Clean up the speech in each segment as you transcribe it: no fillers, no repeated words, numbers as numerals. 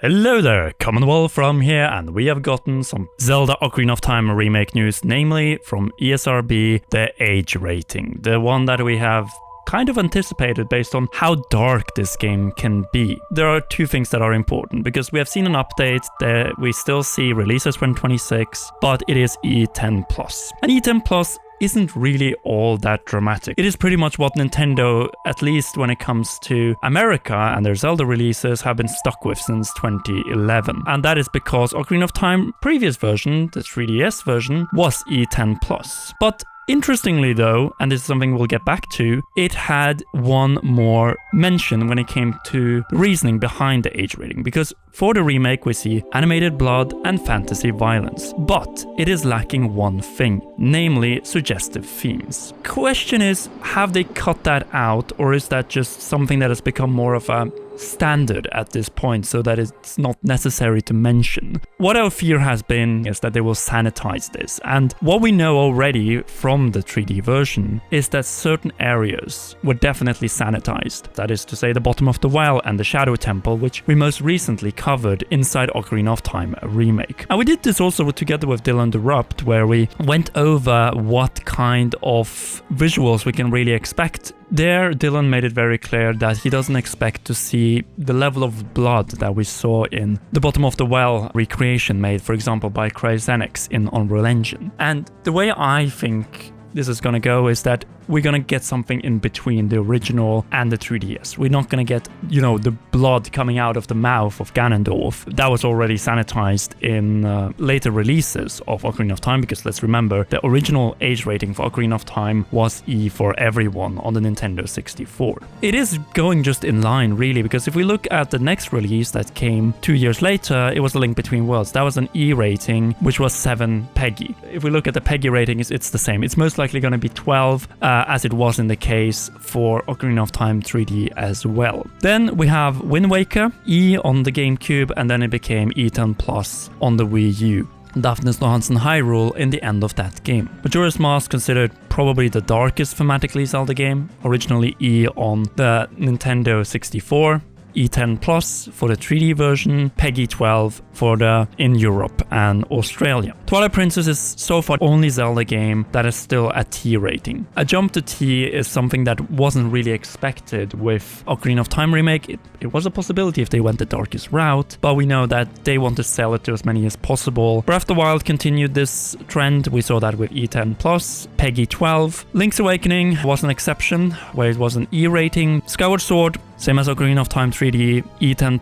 Hello there, Commonwealth from here, and we have gotten some Zelda Ocarina of Time remake news, namely from ESRB, the age rating, the one that we have kind of anticipated based on how dark this game can be. There are two things that are important, because we have seen an update that we still see releases 2026, but it is E10+. And E10+ isn't really all that dramatic. It is pretty much what Nintendo, at least when it comes to America and their Zelda releases, have been stuck with since 2011. And that is because Ocarina of Time previous version, the 3DS version, was E10+. But interestingly though, and this is something we'll get back to, it had one more mention when it came to the reasoning behind the age rating, because for the remake we see animated blood and fantasy violence, but it is lacking one thing, namely suggestive themes. Question is, have they cut that out, or is that just something that has become more of a standard at this point so that it's not necessary to mention? What our fear has been is that they will sanitize this, and what we know already from the 3D version is that certain areas were definitely sanitized. That is to say, the bottom of the well and the Shadow Temple, which we most recently covered inside Ocarina of Time Remake. And we did this also together with Dylan Durupt, where we went over what kind of visuals we can really expect. There, Dylan made it very clear that he doesn't expect to see the level of blood that we saw in the bottom of the well recreation made, for example, by Cryzenx in Unreal Engine. And the way I think this is gonna go is that we're gonna get something in between the original and the 3DS. We're not gonna get, the blood coming out of the mouth of Ganondorf. That was already sanitized in later releases of Ocarina of Time, because let's remember, the original age rating for Ocarina of Time was E for everyone on the Nintendo 64. It is going just in line, really, because if we look at the next release that came 2 years later, it was A Link Between Worlds. That was an E rating, which was 7 PEGI. If we look at the PEGI rating, it's the same. It's most likely going to be 12, as it was in the case for Ocarina of Time 3D as well. Then we have Wind Waker, E on the GameCube, and then it became E10+ on the Wii U. Daphne Hansen Hyrule in the end of that game. Majora's Mask considered probably the darkest thematically Zelda game, originally E on the Nintendo 64. E10+ for the 3D version, PEGI 12 for the in Europe and Australia. Twilight Princess is so far only Zelda game that is still a T rating. A jump to T is something that wasn't really expected with Ocarina of Time Remake. It was a possibility if they went the darkest route, but we know that they want to sell it to as many as possible. Breath of the Wild continued this trend. We saw that with E10+, PEGI 12. Link's Awakening was an exception, where it was an E rating. Skyward Sword, same as Ocarina of Time 3D, E10+,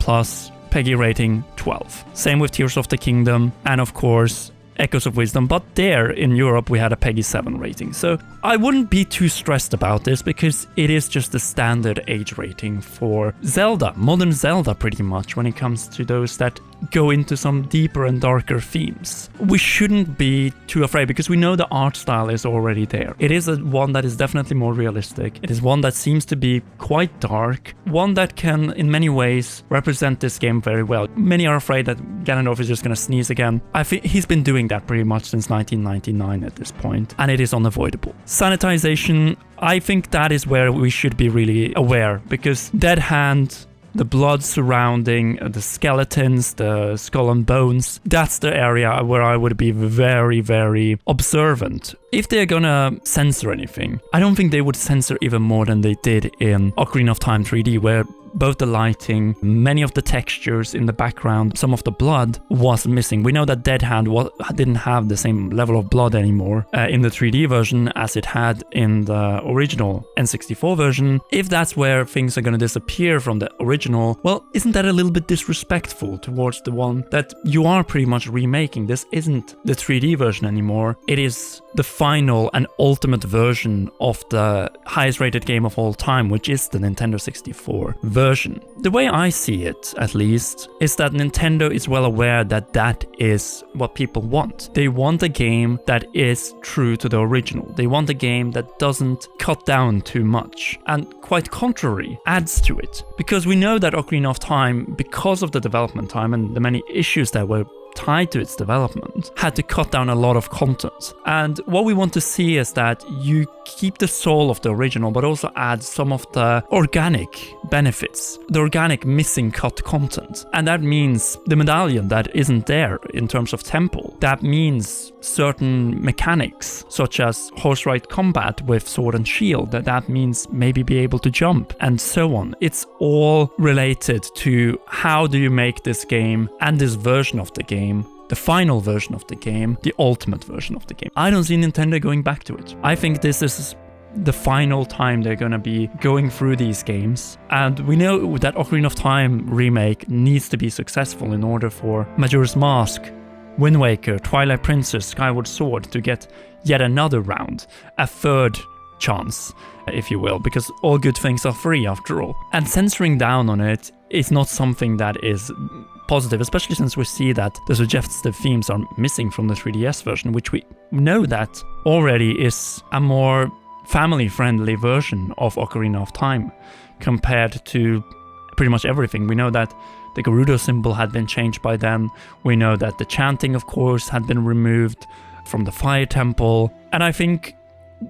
PEGI rating 12. Same with Tears of the Kingdom, and of course, Echoes of Wisdom, but there in Europe we had a PEGI 7 rating. So I wouldn't be too stressed about this, because it is just the standard age rating for Zelda, modern Zelda pretty much, when it comes to those that go into some deeper and darker themes. We shouldn't be too afraid, because we know the art style is already there. It is one that is definitely more realistic. It is one that seems to be quite dark, one that can in many ways represent this game very well. Many are afraid that Ganondorf is just gonna sneeze again. I think he's been doing that pretty much since 1999 at this point, and it is unavoidable. Sanitization, I think that is where we should be really aware, because Dead Hand, the blood surrounding the skeletons, the skull and bones, that's the area where I would be very, very observant. If they're gonna censor anything, I don't think they would censor even more than they did in Ocarina of Time 3D, where both the lighting, many of the textures in the background, some of the blood was missing. We know that Dead Hand didn't have the same level of blood anymore in the 3D version as it had in the original N64 version. If that's where things are going to disappear from the original, well, isn't that a little bit disrespectful towards the one that you are pretty much remaking? This isn't the 3D version anymore. It is the final and ultimate version of the highest rated game of all time, which is the Nintendo 64 version. The way I see it, at least, is that Nintendo is well aware that that is what people want. They want a game that is true to the original. They want a game that doesn't cut down too much, and quite contrary, adds to it. Because we know that Ocarina of Time, because of the development time and the many issues that were tied to its development, had to cut down a lot of content. And what we want to see is that you keep the soul of the original, but also add some of the organic benefits, the organic missing cut content. And that means the medallion that isn't there in terms of temple. That means certain mechanics, such as horse ride combat with sword and shield. That means maybe be able to jump, and so on. It's all related to how do you make this game and this version of the game, the final version of the game, the ultimate version of the game. I don't see Nintendo going back to it. I think this is the final time they're gonna be going through these games. And we know that Ocarina of Time remake needs to be successful in order for Majora's Mask, Wind Waker, Twilight Princess, Skyward Sword to get yet another round, a third chance, if you will, because all good things are free after all. And censoring down on it is not something that is positive, especially since we see that the suggestive themes are missing from the 3DS version, which we know that already is a more family-friendly version of Ocarina of Time compared to pretty much everything. We know that the Gerudo symbol had been changed by then. We know that the chanting, of course, had been removed from the Fire Temple. And I think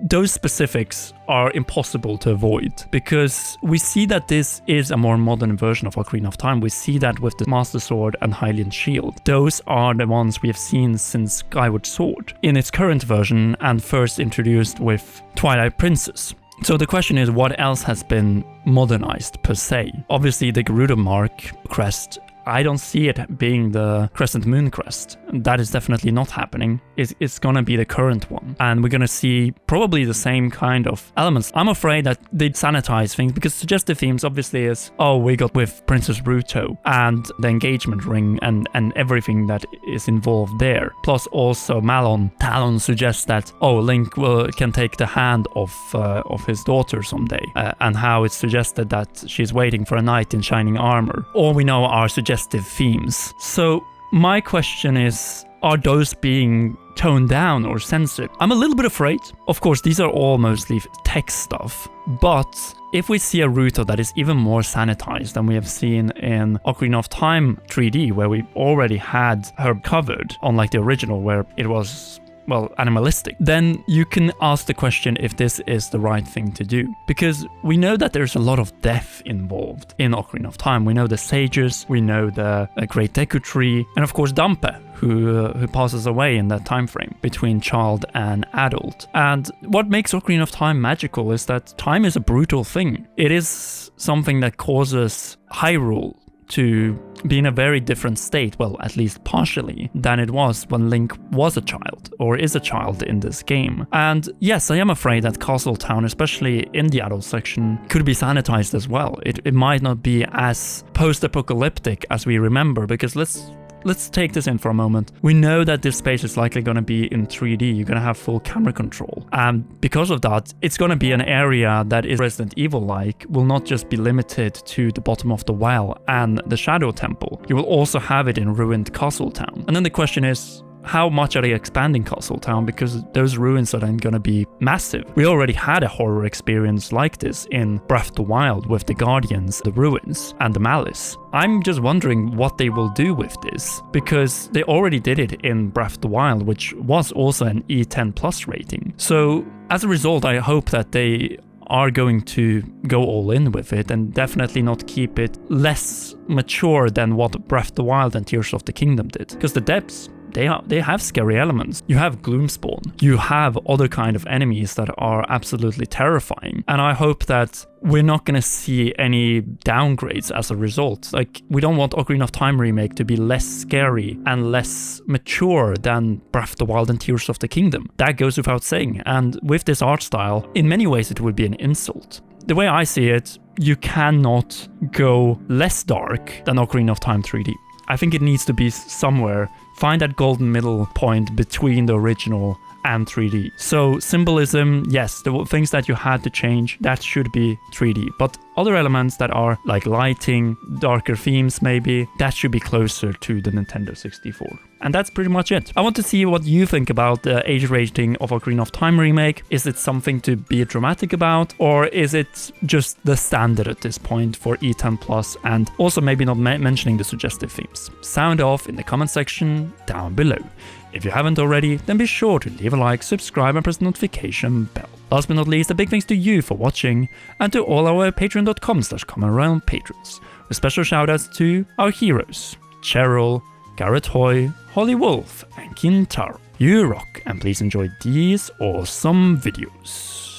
those specifics are impossible to avoid, because we see that this is a more modern version of Ocarina of Time. We see that with the Master Sword and Hylian Shield. Those are the ones we have seen since Skyward Sword in its current version and first introduced with Twilight Princess. So the question is, what else has been modernized per se? Obviously the Gerudo Mark crest, I don't see it being the Crescent Moon crest. That is definitely not happening. It's gonna be the current one. And we're gonna see probably the same kind of elements. I'm afraid that they sanitize things, because suggestive themes obviously is, oh, we got with Princess Ruto and the engagement ring and everything that is involved there. Plus also Malon. Talon suggests that, oh, Link can take the hand of his daughter someday. And how it's suggested that she's waiting for a knight in shining armor. All we know are suggestive themes. So my question is, are those being toned down or censored? I'm a little bit afraid. Of course, these are all mostly text stuff, but if we see a Ruto that is even more sanitized than we have seen in Ocarina of Time 3D, where we already had her covered, unlike the original where it was, well, animalistic, then you can ask the question if this is the right thing to do. Because we know that there's a lot of death involved in Ocarina of Time. We know the sages, we know the Great Deku Tree, and of course Dampe, who passes away in that time frame between child and adult. And what makes Ocarina of Time magical is that time is a brutal thing. It is something that causes Hyrule to be in a very different state, well, at least partially, than it was when Link was a child, or is a child in this game. And yes, I am afraid that Castle Town, especially in the adult section, could be sanitized as well. It might not be as post-apocalyptic as we remember, because let's take this in for a moment. We know that this space is likely going to be in 3D. You're going to have full camera control. And because of that, it's going to be an area that is Resident Evil-like, will not just be limited to the bottom of the well and the Shadow Temple. You will also have it in ruined Castle Town. And then the question is, how much are they expanding Castle Town? Because those ruins are then going to be massive. We already had a horror experience like this in Breath of the Wild with the Guardians, the ruins, and the Malice. I'm just wondering what they will do with this, because they already did it in Breath of the Wild, which was also an E10 plus rating. So as a result, I hope that they are going to go all in with it and definitely not keep it less mature than what Breath of the Wild and Tears of the Kingdom did. Because the depths, they have scary elements. You have Gloomspawn. You have other kind of enemies that are absolutely terrifying. And I hope that we're not going to see any downgrades as a result. Like, we don't want Ocarina of Time Remake to be less scary and less mature than Breath of the Wild and Tears of the Kingdom. That goes without saying. And with this art style, in many ways it would be an insult. The way I see it, you cannot go less dark than Ocarina of Time 3D. I think it needs to be somewhere. Find that golden middle point between the original and 3D. So symbolism, yes, the things that you had to change, that should be 3D. But other elements that are like lighting, darker themes maybe, that should be closer to the Nintendo 64. And that's pretty much it. I want to see what you think about the age rating of Ocarina of Time Remake. Is it something to be dramatic about, or is it just the standard at this point for E10+, and also maybe not mentioning the suggestive themes? Sound off in the comment section down below. If you haven't already, then be sure to leave a like, subscribe and press the notification bell. Last but not least, a big thanks to you for watching, and to all our patreon.com/commonrealm patrons. With special shoutouts to our heroes, Cheryl, Garrett Hoy, Holly Wolf, and Kintaro. You rock, and please enjoy these awesome videos.